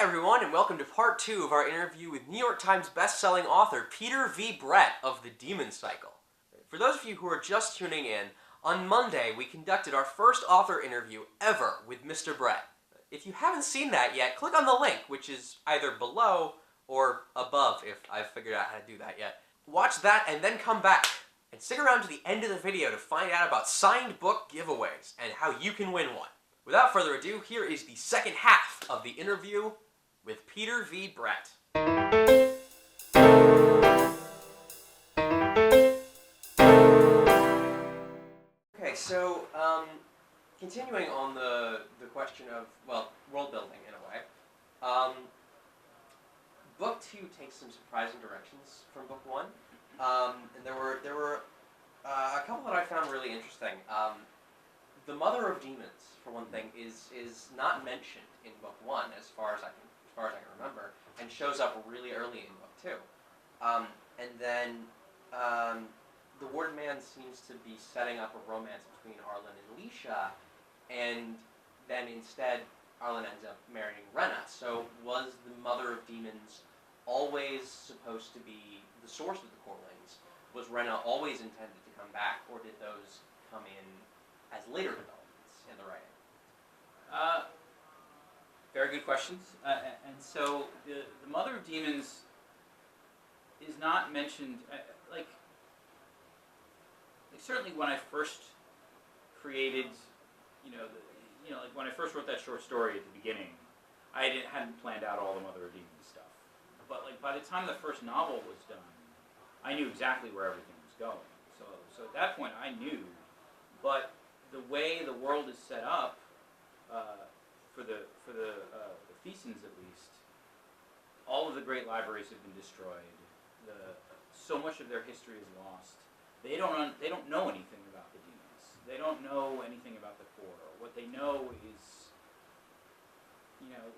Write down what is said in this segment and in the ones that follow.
everyone, and welcome to part 2 of our interview with New York Times best-selling author Peter V. Brett of The Demon Cycle. For those of you who are just tuning in, on Monday we conducted our first author interview ever with Mr. Brett. If you haven't seen that yet, click on the link, which is either below or above if I've figured out how to do that yet. Watch that and then come back, and stick around to the end of the video to find out about signed book giveaways and how you can win one. Without further ado, here is the second half of the interview with Peter V. Brett. Okay, so continuing on the question of, well, world building in a way. Book 2 takes some surprising directions from Book 1, and there were a couple that I found really interesting. The Mother of Demons, for one thing, is not mentioned in Book 1 as far as I can remember, and shows up really early in Book 2. And then the Warded Man seems to be setting up a romance between Arlen and Leisha, and then instead Arlen ends up marrying Rena. So was the Mother of Demons always supposed to be the source of the Corlings? Was Rena always intended to come back, or did those come in as later developments in the writing? Very good questions. And so the Mother of Demons is not mentioned. Like certainly when I first created, like when I first wrote that short story at the beginning, I hadn't planned out all the Mother of Demons stuff. But like by the time the first novel was done, I knew exactly where everything was going. So at that point I knew, but the way the world is set up, for the Pheasants at least, all of the great libraries have been destroyed. So much of their history is lost. They don't know anything about the demons. They don't know anything about the core. What they know is,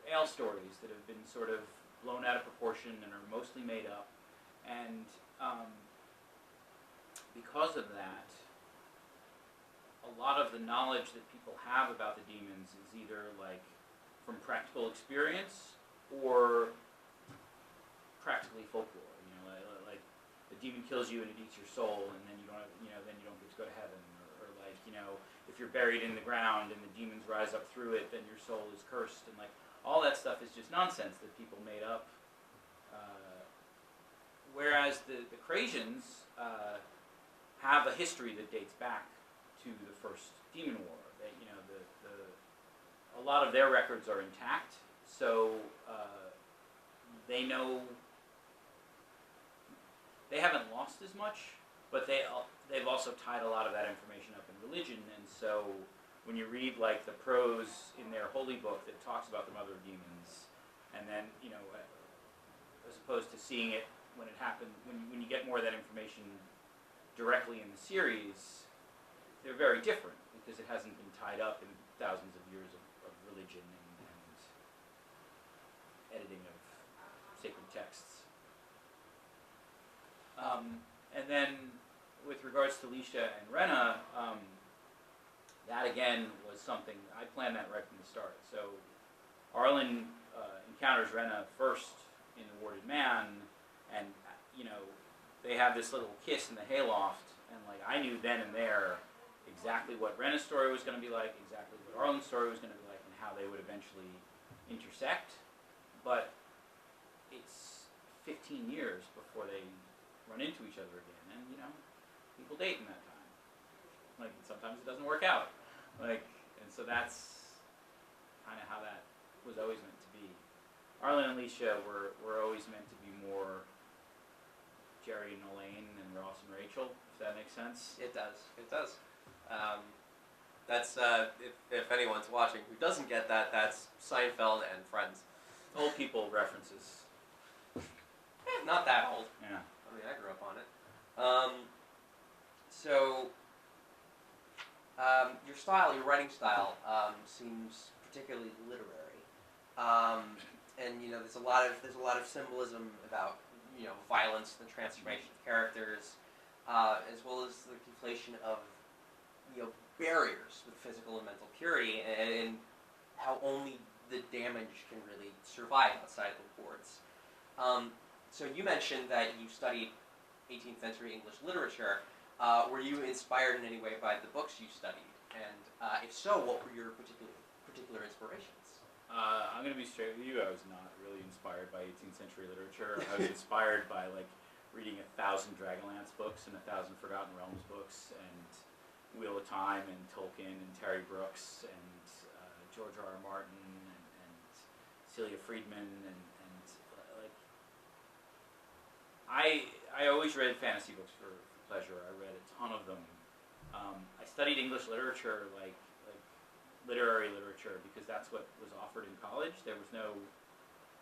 ale stories that have been sort of blown out of proportion and are mostly made up. And because of that, a lot of the knowledge that people have about the demons is either like from practical experience or practically folklore. Like the demon kills you and it eats your soul, and then you don't get to go to heaven. Or like if you're buried in the ground and the demons rise up through it, then your soul is cursed, and like all that stuff is just nonsense that people made up. Whereas the Crasians have a history that dates back to the first Demon War. That a lot of their records are intact, so they know they haven't lost as much, but they've also tied a lot of that information up in religion. And so when you read like the prose in their holy book that talks about the Mother of Demons, and then as opposed to seeing it when it happened, when you get more of that information directly in the series, they're very different because it hasn't been tied up in thousands of years of religion and editing of sacred texts. And then with regards to Leisha and Rena, that again was something, I planned that right from the start. So Arlen encounters Rena first in The Warded Man, and they have this little kiss in the hayloft, and like I knew then and there exactly what Rena's story was going to be like, exactly what Arlen's story was going to be like, and how they would eventually intersect. But it's 15 years before they run into each other again, and people date in that time. Like sometimes it doesn't work out. And so that's kind of how that was always meant to be. Arlen and Leisha were always meant to be more Jerry and Elaine and Ross and Rachel, if that makes sense. It does. It does. That's if anyone's watching who doesn't get that, that's Seinfeld and Friends. Old people references. Not that old. Yeah. I mean, I grew up on it. So your style, your writing style, seems particularly literary, and there's a lot of symbolism about violence, the transformation of characters, as well as the conflation of barriers with physical and mental purity, and how only the damage can really survive outside the boards. So you mentioned that you studied 18th century English literature. Were you inspired in any way by the books you studied? And if so, what were your particular inspirations? I'm going to be straight with you. I was not really inspired by 18th century literature. I was inspired by like reading 1,000 Dragonlance books and 1,000 Forgotten Realms books and Wheel of Time and Tolkien and Terry Brooks and George R. R. Martin and Celia Friedman and like I always read fantasy books for pleasure. I read a ton of them. I studied English literature like literary literature because that's what was offered in college. There was no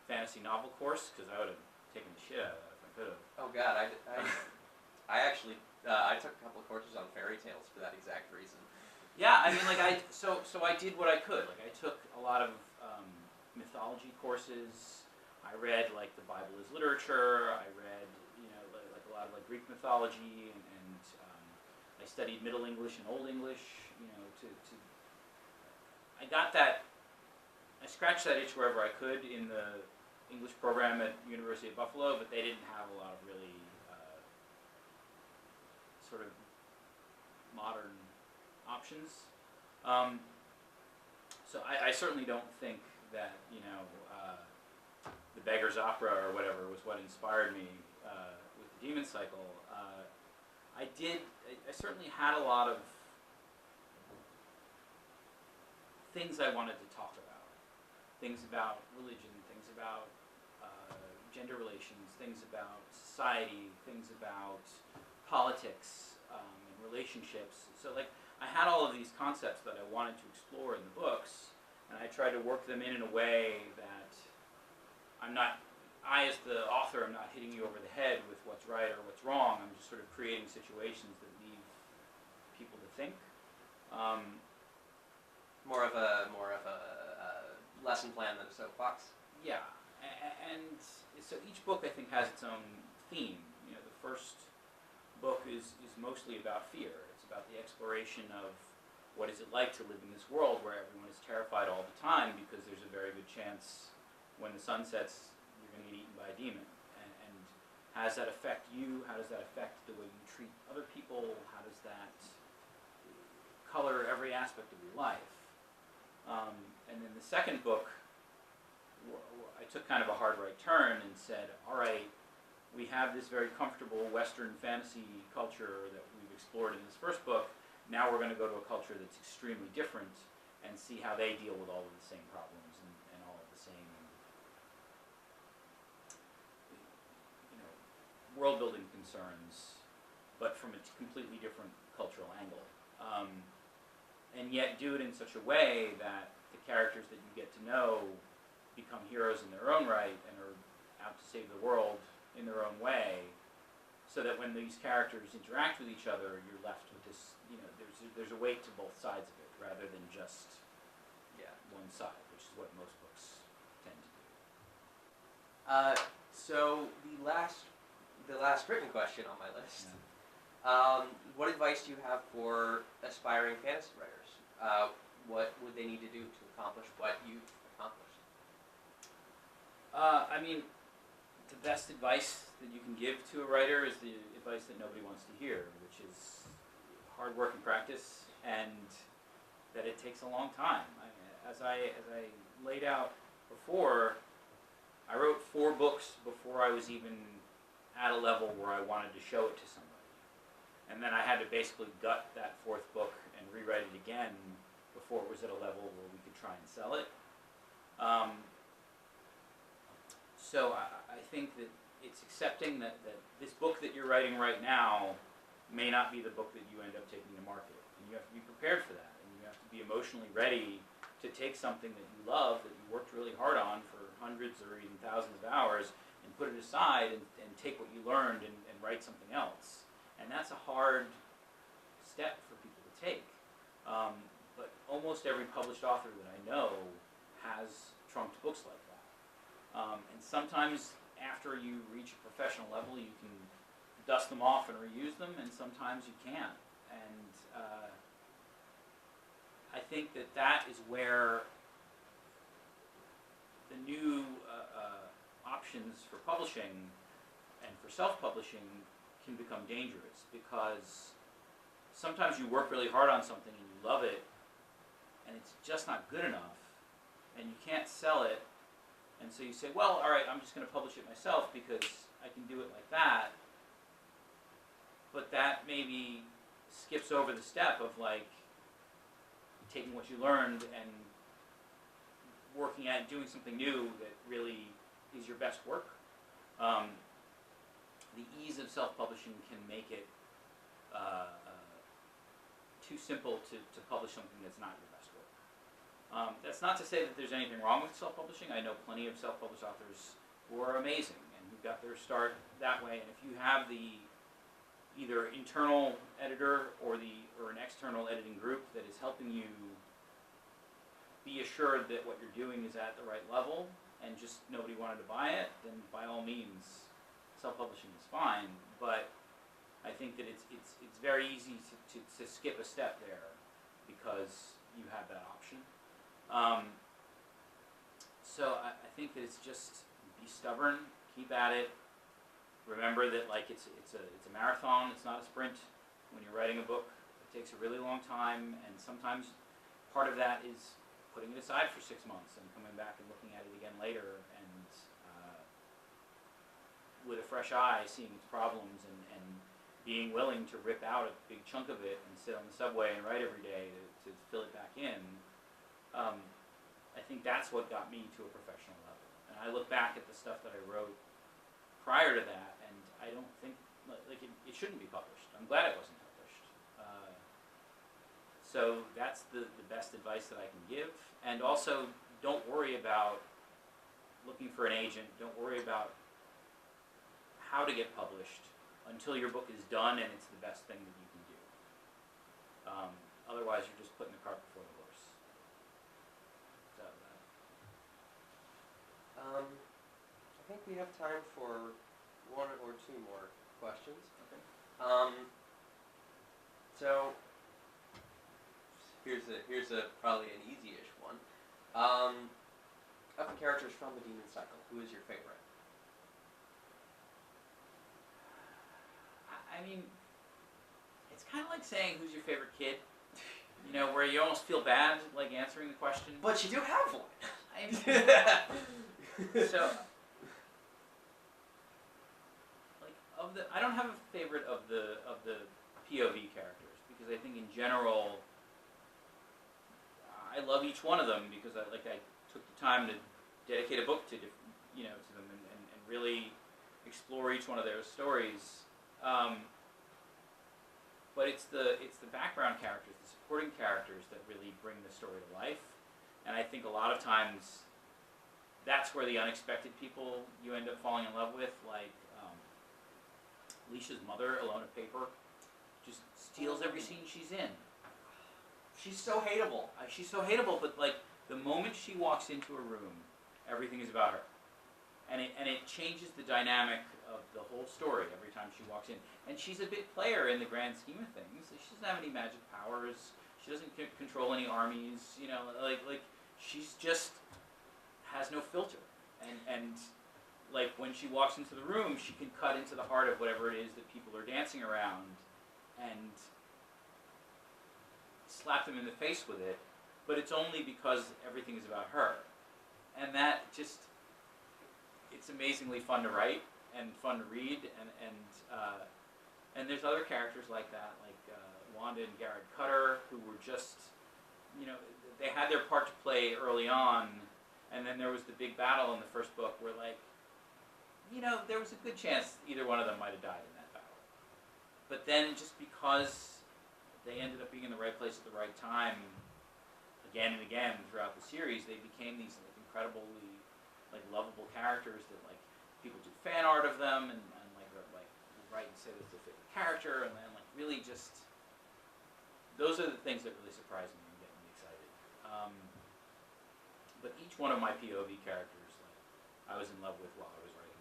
fantasy novel course because I would have taken the shit out of that if I could have. Oh God, I actually I took a couple of courses on fairy tales for that exact reason. Yeah, I mean, like so I did what I could. Like I took a lot of mythology courses. I read like the Bible as literature. I read like a lot of like Greek mythology and I studied Middle English and Old English. To I got that. I scratched that itch wherever I could in the English program at University of Buffalo, but they didn't have a lot of really sort of modern options. So I certainly don't think that the Beggar's Opera or whatever was what inspired me with the Demon Cycle. I certainly had a lot of things I wanted to talk about. Things about religion, things about gender relations, things about society, things about politics and relationships. So like I had all of these concepts that I wanted to explore in the books, and I tried to work them in a way that I as the author am not hitting you over the head with what's right or what's wrong. I'm just sort of creating situations that leave people to think. More of a lesson plan than a soapbox. Yeah, and so each book I think has its own theme. The first book is mostly about fear. It's about the exploration of what is it like to live in this world where everyone is terrified all the time because there's a very good chance when the sun sets you're going to get eaten by a demon. And how does that affect you? How does that affect the way you treat other people? How does that color every aspect of your life? And then the second book, I took kind of a hard right turn and said, all right, we have this very comfortable Western fantasy culture that we've explored in this first book. Now we're going to go to a culture that's extremely different and see how they deal with all of the same problems and all of the same world-building concerns, but from a completely different cultural angle. And yet do it in such a way that the characters that you get to know become heroes in their own right and are out to save the world in their own way, so that when these characters interact with each other, you're left with this, there's a weight to both sides of it, rather than just one side, which is what most books tend to do. So the last written question on my list. What advice do you have for aspiring fantasy writers? What would they need to do to accomplish what you've accomplished? I mean, the best advice that you can give to a writer is the advice that nobody wants to hear, which is hard work and practice, and that it takes a long time. As I laid out before, I wrote 4 books before I was even at a level where I wanted to show it to somebody. And then I had to basically gut that 4th book and rewrite it again before it was at a level where we could try and sell it. So I think that it's accepting that this book that you're writing right now may not be the book that you end up taking to market. And you have to be prepared for that. And you have to be emotionally ready to take something that you love, that you worked really hard on for hundreds or even thousands of hours, and put it aside and take what you learned and write something else. And that's a hard step for people to take. But almost every published author that I know has trunked books like that. And sometimes after you reach a professional level, you can dust them off and reuse them, and sometimes you can't. And I think that is where the new options for publishing and for self-publishing can become dangerous, because sometimes you work really hard on something and you love it, and it's just not good enough, and you can't sell it, and so you say, well, all right, I'm just going to publish it myself because I can do it like that. But that maybe skips over the step of like taking what you learned and working at doing something new that really is your best work. The ease of self-publishing can make it too simple to publish something that's not your best work. That's not to say that there's anything wrong with self-publishing. I know plenty of self-published authors who are amazing and who got their start that way. And if you have the either internal editor or an external editing group that is helping you be assured that what you're doing is at the right level, and just nobody wanted to buy it, then by all means, self-publishing is fine. But I think that it's very easy to skip a step there because you have that option. So I think that it's just be stubborn, keep at it. Remember that like it's a marathon, it's not a sprint. When you're writing a book, it takes a really long time, and sometimes part of that is putting it aside for 6 months and coming back and looking at it again later, and with a fresh eye, seeing its problems, and being willing to rip out a big chunk of it and sit on the subway and write every day to fill it back in. I think that's what got me to a professional level. And I look back at the stuff that I wrote prior to that, and I don't think, like it shouldn't be published. I'm glad it wasn't published. So that's the best advice that I can give. And also, don't worry about looking for an agent. Don't worry about how to get published until your book is done and it's the best thing that you can do. Otherwise, you're just putting the cart before the horse. So, I think we have time for one or two more questions. okay. So here's a probably an easy-ish one. Of the characters from the Demon Cycle, who is your favorite? I mean, it's kind of like saying who's your favorite kid. You know, where you almost feel bad like answering the question. But you do have one. So, like I don't have a favorite of the POV characters, because I think in general I love each one of them, because I took the time to dedicate a book to them and really explore each one of their stories. But it's the background characters, the supporting characters, that really bring the story to life. And I think a lot of times that's where the unexpected people you end up falling in love with, like Leisha's mother, Alona Paper, just steals every scene she's in. She's so hateable. She's so hateable, but like the moment she walks into a room, everything is about her. And it changes the dynamic of the whole story every time she walks in. And she's a big player in the grand scheme of things. She doesn't have any magic powers. She doesn't control any armies. You know, like she's just has no filter. And like when she walks into the room, she can cut into the heart of whatever it is that people are dancing around and slap them in the face with it. But it's only because everything is about her. And that just, it's amazingly fun to write and fun to read, and there's other characters like that, like Wanda and Garrett Cutter, who were just, they had their part to play early on, and then there was the big battle in the first book where, like, there was a good chance either one of them might have died in that battle. But then just because they ended up being in the right place at the right time, again and again throughout the series, they became these incredibly lovable characters that people do fan art of them and write and say that's their favorite character, and then really just those are the things that really surprise me and get me excited. But each one of my POV characters, I was in love with while I was writing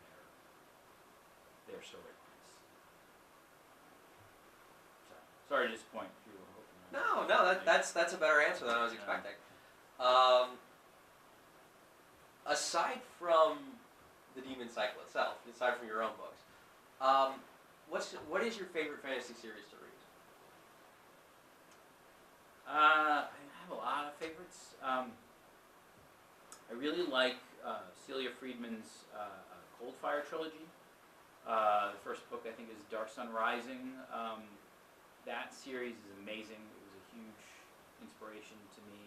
their storylines. So, sorry to disappoint if you were hoping. No, that's a better answer than I was expecting. aside from the Demon Cycle itself, aside from your own books, what is your favorite fantasy series to read? I have a lot of favorites. I really like Celia Friedman's Coldfire trilogy. The first book, I think, is Dark Sun Rising. That series is amazing. It was a huge inspiration to me.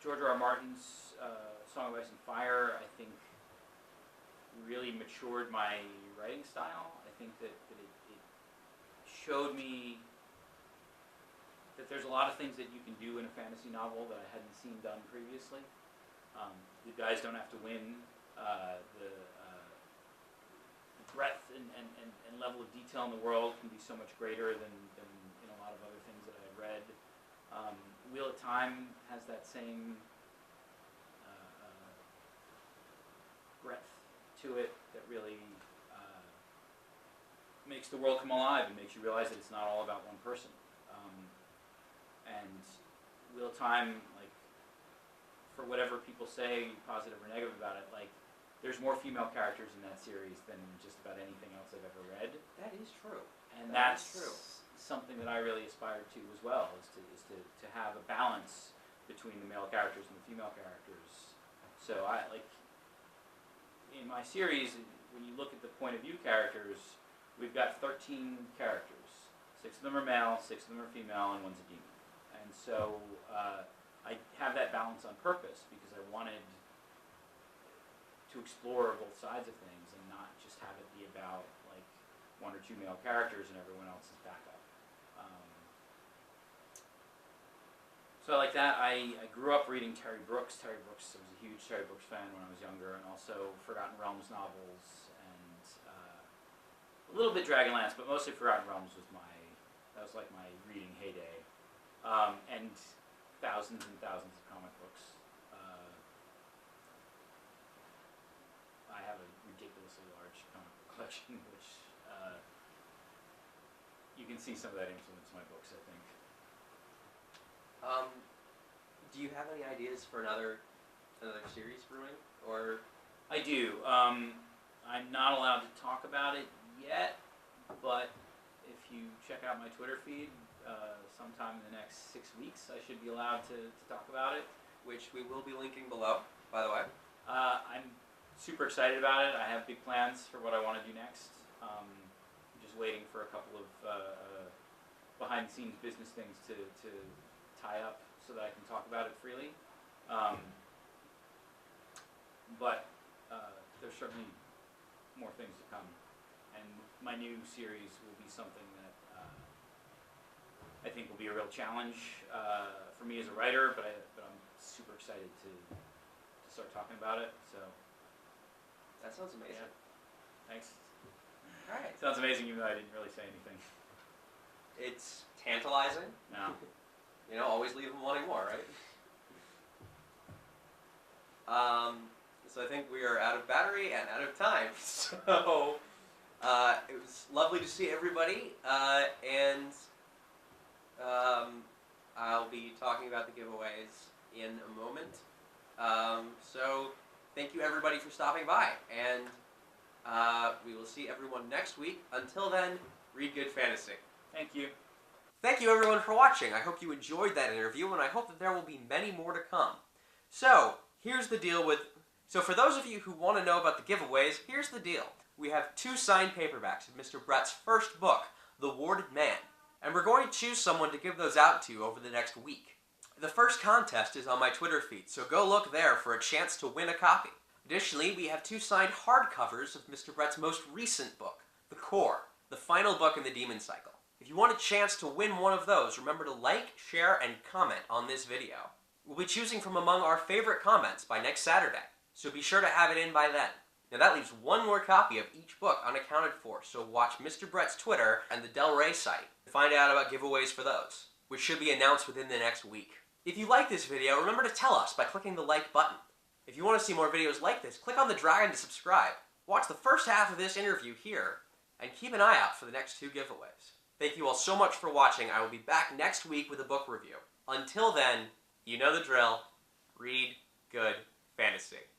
George R. R. Martin's Song of Ice and Fire, I think, really matured my writing style. I think that it showed me that there's a lot of things that you can do in a fantasy novel that I hadn't seen done previously. The guys don't have to win. The breadth and level of detail in the world can be so much greater than in a lot of other things that I had read. Wheel of Time has that same breadth to it that really makes the world come alive and makes you realize that it's not all about one person. And Wheel of Time, like, for whatever people say, positive or negative about it, like, there's more female characters in that series than just about anything else I've ever read. That is true. And That that's is true. something that I really aspired to as well, is to have a balance between the male characters and the female characters. So I, like, in my series, when you look at the point of view characters, we've got 13 characters. 6 of them are male, 6 of them are female, and 1's a demon. And so I have that balance on purpose because I wanted to explore both sides of things and not just have it be about like 1 or 2 male characters and everyone else is backup. So like that, I grew up reading Terry Brooks. I was a huge Terry Brooks fan when I was younger, and also Forgotten Realms novels, and a little bit Dragonlance, but mostly Forgotten Realms was like my reading heyday. And thousands and thousands of comic books. I have a ridiculously large comic book collection, which you can see some of that influence in my books, I think. Do you have any ideas for another series brewing, or? I do. I'm not allowed to talk about it yet, but if you check out my Twitter feed, sometime in the next 6 weeks, I should be allowed to talk about it. Which we will be linking below, by the way. I'm super excited about it. I have big plans for what I want to do next. I'm just waiting for a couple of behind-the-scenes business things to tie up so that I can talk about it freely. But there's certainly more things to come. And my new series will be something that I think will be a real challenge for me as a writer, but I'm super excited to start talking about it. So That sounds amazing. yeah. Thanks. All right. Sounds amazing, even though I didn't really say anything. It's tantalizing. No. You know, always leave them wanting more, right? So I think we are out of battery and out of time. So it was lovely to see everybody, and I'll be talking about the giveaways in a moment. So thank you everybody for stopping by, and we will see everyone next week. Until then, read good fantasy. Thank you. Thank you everyone for watching. I hope you enjoyed that interview, and I hope that there will be many more to come. So, here's the deal So for those of you who want to know about the giveaways, here's the deal. We have 2 signed paperbacks of Mr. Brett's first book, The Warded Man, and we're going to choose someone to give those out to over the next week. The first contest is on my Twitter feed, so go look there for a chance to win a copy. Additionally, we have 2 signed hardcovers of Mr. Brett's most recent book, The Core, the final book in the Demon Cycle. If you want a chance to win one of those, remember to like, share, and comment on this video. We'll be choosing from among our favorite comments by next Saturday, so be sure to have it in by then. Now that leaves 1 more copy of each book unaccounted for, so watch Mr. Brett's Twitter and the Del Rey site to find out about giveaways for those, which should be announced within the next week. If you like this video, remember to tell us by clicking the like button. If you want to see more videos like this, click on the dragon to subscribe. Watch the first half of this interview here, and keep an eye out for the next 2 giveaways. Thank you all so much for watching. I will be back next week with a book review. Until then, you know the drill. Read good fantasy.